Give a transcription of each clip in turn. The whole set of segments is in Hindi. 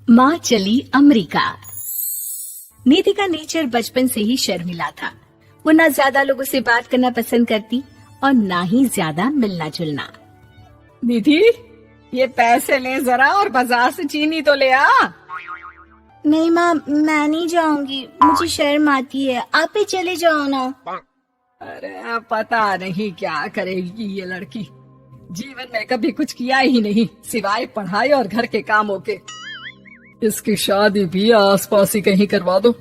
माँ चली अमेरिका। निधि का नेचर बचपन से ही शर्मिला था। वो ना ज्यादा लोगों से बात करना पसंद करती और ना ही ज्यादा मिलना जुलना। निधि, ये पैसे ले जरा और बाजार से चीनी तो ले आ। नहीं माँ, मैं नहीं जाऊंगी, मुझे शर्म आती है, आप ही चले जाओ ना। अरे पता नहीं क्या करेगी ये लड़की, जीवन में कभी कुछ किया ही नहीं सिवाय पढ़ाई और घर के कामों के। इसकी शादी भी आसपास ही कहीं करवा दो,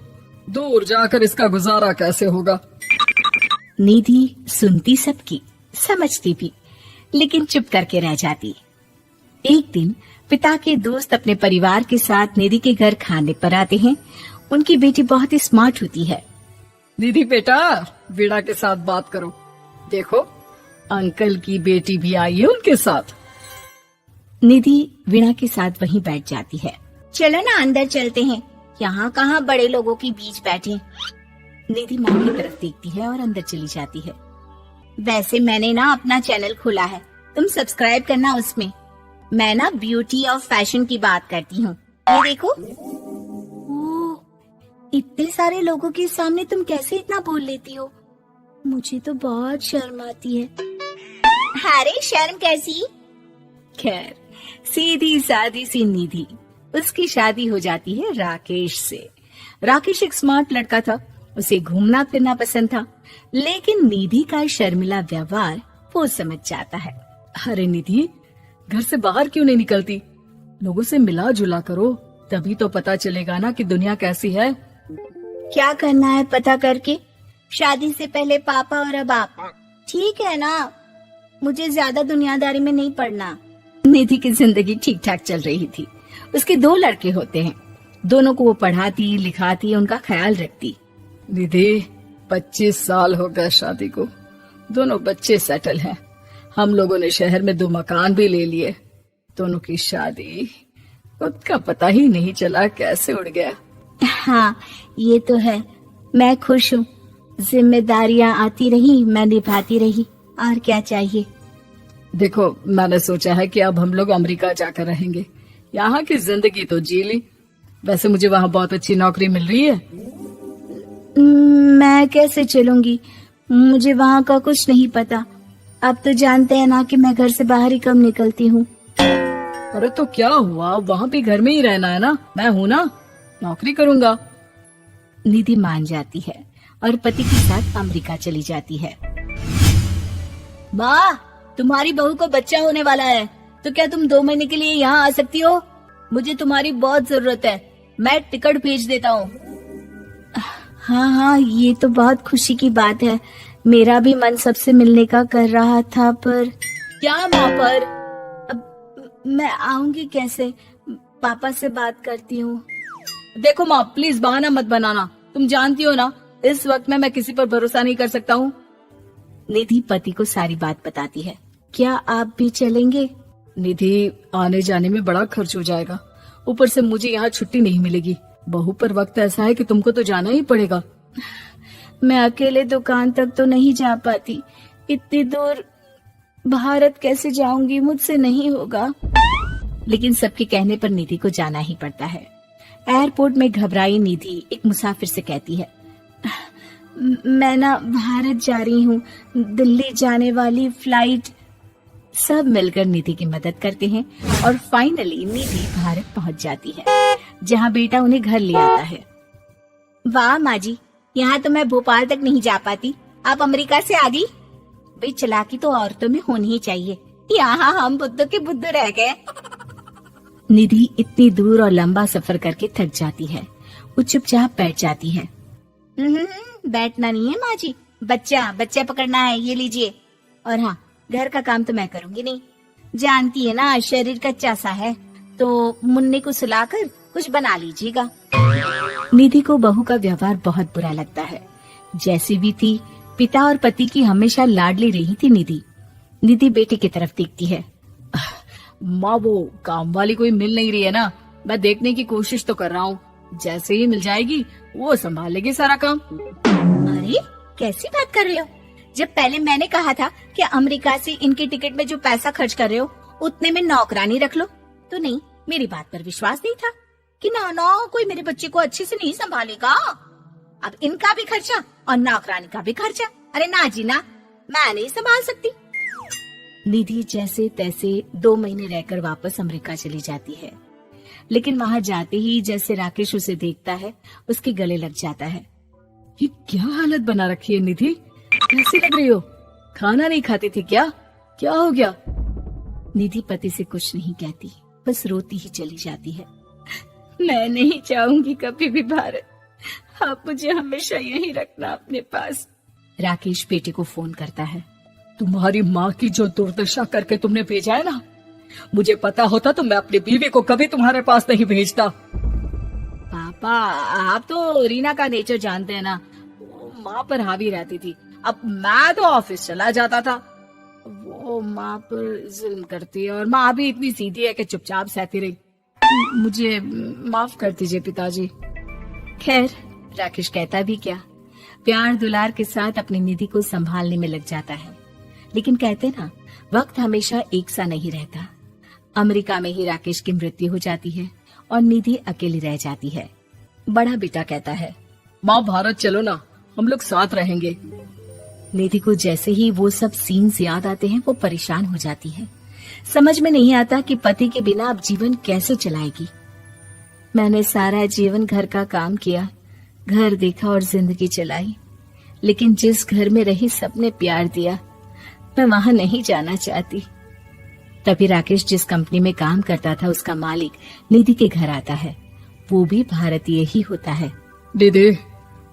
दूर जाकर इसका गुजारा कैसे होगा। निधि सुनती सबकी, समझती भी, लेकिन चुप करके रह जाती। एक दिन पिता के दोस्त अपने परिवार के साथ निधि के घर खाने पर आते हैं। उनकी बेटी बहुत ही स्मार्ट होती है। निधि बेटा, वीणा के साथ बात करो, देखो अंकल की बेटी भी आई है उनके साथ। निधि वीणा के साथ वहीं बैठ जाती है। चलो ना अंदर चलते हैं, यहाँ कहाँ बड़े लोगों के बीच बैठे। निधि माँ की तरफ देखती है और अंदर चली जाती है। वैसे मैंने ना अपना चैनल खोला है, तुम सब्सक्राइब करना उसमें। मैं ना ब्यूटी और फैशन की बात करती हूँ, ये देखो। ओह, इतने सारे लोगों के सामने तुम कैसे इतना बोल लेती हो? मुझे तो बहुत शर्म आती है। अरे शर्म कैसी? खैर, सीधी सादी सी निधि, उसकी शादी हो जाती है राकेश से। राकेश एक स्मार्ट लड़का था, उसे घूमना फिरना पसंद था, लेकिन निधि का शर्मिला व्यवहार वो समझ जाता है। अरे निधि, घर से बाहर क्यों नहीं निकलती? लोगों से मिला जुला करो, तभी तो पता चलेगा ना कि दुनिया कैसी है। क्या करना है पता करके? शादी से पहले पापा और अब आप, ठीक है ना? मुझे ज्यादा दुनियादारी में नहीं पड़ना। निधि की जिंदगी ठीक ठाक चल रही थी। उसके 2 लड़के होते हैं, दोनों को वो पढ़ाती लिखाती, उनका ख्याल रखती। निधि, 25 साल हो गए शादी को, दोनों बच्चे सेटल हैं। हम लोगों ने शहर में 2 मकान भी ले लिए। दोनों की शादी खुद का पता ही नहीं चला कैसे उड़ गया। हाँ, ये तो है। मैं खुश हूँ, जिम्मेदारियाँ आती रही, मैं निभाती रही, और क्या चाहिए। देखो, मैंने सोचा है कि अब हम लोग अमेरिका जाकर रहेंगे। यहाँ की जिंदगी तो जी ली, वैसे मुझे वहाँ बहुत अच्छी नौकरी मिल रही है। मैं कैसे चलूंगी? मुझे वहाँ का कुछ नहीं पता। आप तो जानते हैं ना कि मैं घर से बाहर ही कम निकलती हूँ। अरे तो क्या हुआ, वहाँ भी घर में ही रहना है ना, मैं हूँ ना, नौकरी करूँगा। निधि मान जाती है और पति के साथ अमेरिका चली जाती है। माँ, तुम्हारी बहू को बच्चा होने वाला है, तो क्या तुम 2 महीने के लिए यहाँ आ सकती हो? मुझे तुम्हारी बहुत जरूरत है, मैं टिकट भेज देता हूँ। हाँ हाँ, ये तो बहुत खुशी की बात है। मेरा भी मन सबसे मिलने का कर रहा था, पर क्या माँ पर? अब मैं आऊंगी कैसे? पापा से बात करती हूँ। देखो माँ, प्लीज बहाना मत बनाना, तुम जानती हो ना इस वक्त में मैं किसी पर भरोसा नहीं कर सकता हूँ। निधि पति को सारी बात बताती है। क्या आप भी चलेंगे? निधि, आने जाने में बड़ा खर्च हो जाएगा, ऊपर से मुझे यहाँ छुट्टी नहीं मिलेगी। बहू पर वक्त ऐसा है कि तुमको तो जाना ही पड़ेगा। मैं अकेले दुकान तक तो नहीं जा पाती, इतनी दूर भारत कैसे जाऊंगी? मुझसे नहीं होगा। लेकिन सबके कहने पर निधि को जाना ही पड़ता है। एयरपोर्ट में घबराई निधि एक मुसाफिर से कहती है, मैं ना भारत जा रही हूँ, दिल्ली जाने वाली फ्लाइट। सब मिलकर निधि की मदद करते हैं और फाइनली निधि भारत पहुंच जाती है, जहां बेटा उन्हें घर ले आता है। वाह माँ जी, यहाँ तो मैं भोपाल तक नहीं जा पाती, आप अमेरिका से आ गई। भाई, चालाकी तो औरतों में होनी ही चाहिए, यहाँ हम बुद्धू के बुद्धू रह गए। निधि इतनी दूर और लंबा सफर करके थक जाती है, वो चुपचाप बैठ जाती है। बैठना नहीं है माँ जी, बच्चा पकड़ना है, ये लीजिए। और हाँ, घर का काम तो मैं करूंगी नहीं, जानती है ना शरीर कच्चा सा है, तो मुन्ने को सुलाकर कुछ बना लीजिएगा। निधि को बहू का व्यवहार बहुत बुरा लगता है। जैसी भी थी, पिता और पति की हमेशा लाडली रही थी निधि। निधि बेटे की तरफ देखती है। माँ, वो काम वाली कोई मिल नहीं रही है ना, मैं देखने की कोशिश तो कर रहा हूँ, जैसे ही मिल जाएगी वो संभाल लेगी सारा काम। अरे कैसी बात कर रहे हो? जब पहले मैंने कहा था कि अमेरिका से इनके टिकट में जो पैसा खर्च कर रहे हो उतने में नौकरानी रख लो, तो नहीं, मेरी बात पर विश्वास नहीं था। कि ना ना कोई मेरे बच्चे को अच्छे से नहीं संभालेगा। अब इनका भी खर्चा और नौकरानी का भी खर्चा। अरे ना जी ना, मैं नहीं संभाल सकती। निधि जैसे तैसे 2 महीने रहकर वापस अमेरिका चली जाती है, लेकिन वहां जाते ही जैसे राकेश उसे देखता है उसके गले लग जाता है। ये क्या हालत बना रखी है निधि, कैसी लग रही हो? खाना नहीं खाती थी क्या? क्या हो गया? निधि पति से कुछ नहीं कहती, बस रोती ही चली जाती है। मैं नहीं चाहूंगी कभी भी भारत, आप मुझे हमेशा यहीं रखना अपने पास। राकेश बेटे को फोन करता है। तुम्हारी माँ की जो दुर्दशा करके तुमने भेजा है ना, मुझे पता होता तो मैं अपनी बीवी को कभी तुम्हारे पास नहीं भेजता। पापा, आप तो रीना का नेचर जानते हैं ना, वो माँ पर हावी रहती थी। अब मैं तो ऑफिस चला जाता था, वो माँ पर जुल्म करती है और माँ भी इतनी सीधी है कि चुपचाप सहती रही। मुझे माफ कर दीजिए पिताजी। खैर, राकेश कहता भी क्या, प्यार दुलार के साथ अपनी निधि को संभालने में लग जाता है। लेकिन कहते ना, वक्त हमेशा एक सा नहीं रहता। अमेरिका में ही राकेश की मृत्यु हो जाती है और निधि अकेली रह जाती है। बड़ा बेटा कहता है, माँ भारत चलो ना, हम लोग साथ रहेंगे। निधि को जैसे ही वो सब सीन्स याद आते हैं वो परेशान हो जाती है। समझ में नहीं आता कि पति के बिना अब जीवन कैसे चलाएगी। मैंने सारा जीवन घर का काम किया, घर देखा और जिंदगी चलाई, लेकिन जिस घर में रही सबने प्यार दिया, मैं वहां नहीं जाना चाहती। तभी राकेश जिस कंपनी में काम करता था उसका मालिक निधि के घर आता है। वो भी भारतीय ही होता है। दीदी,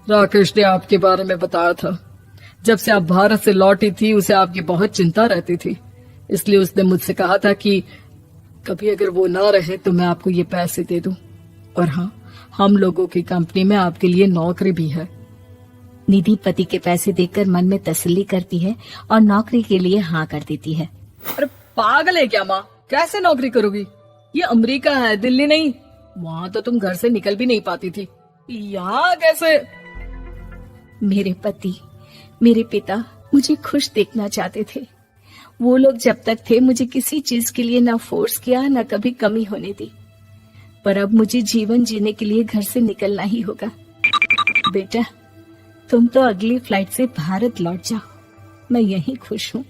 राकेश ने आपके बारे में बताया था। जब से आप भारत से लौटी थी उसे आपकी बहुत चिंता रहती थी, इसलिए उसने मुझसे कहा था कि कभी अगर वो ना रहे तो मैं आपको ये पैसे दे दूं। और हाँ, हम लोगों की कंपनी में आपके लिए नौकरी भी है। निधि पति के पैसे देखकर मन में तसल्ली करती है और नौकरी के लिए हाँ कर देती है। अरे पागल है क्या माँ, कैसे नौकरी करोगी? ये अमेरिका है, दिल्ली नहीं। वहाँ तो तुम घर से निकल भी नहीं पाती थी, यहाँ कैसे? मेरे पति, मेरे पिता मुझे खुश देखना चाहते थे। वो लोग जब तक थे मुझे किसी चीज के लिए ना फोर्स किया, ना कभी कमी होने दी। पर अब मुझे जीवन जीने के लिए घर से निकलना ही होगा। बेटा, तुम तो अगली फ्लाइट से भारत लौट जाओ, मैं यहीं खुश हूँ।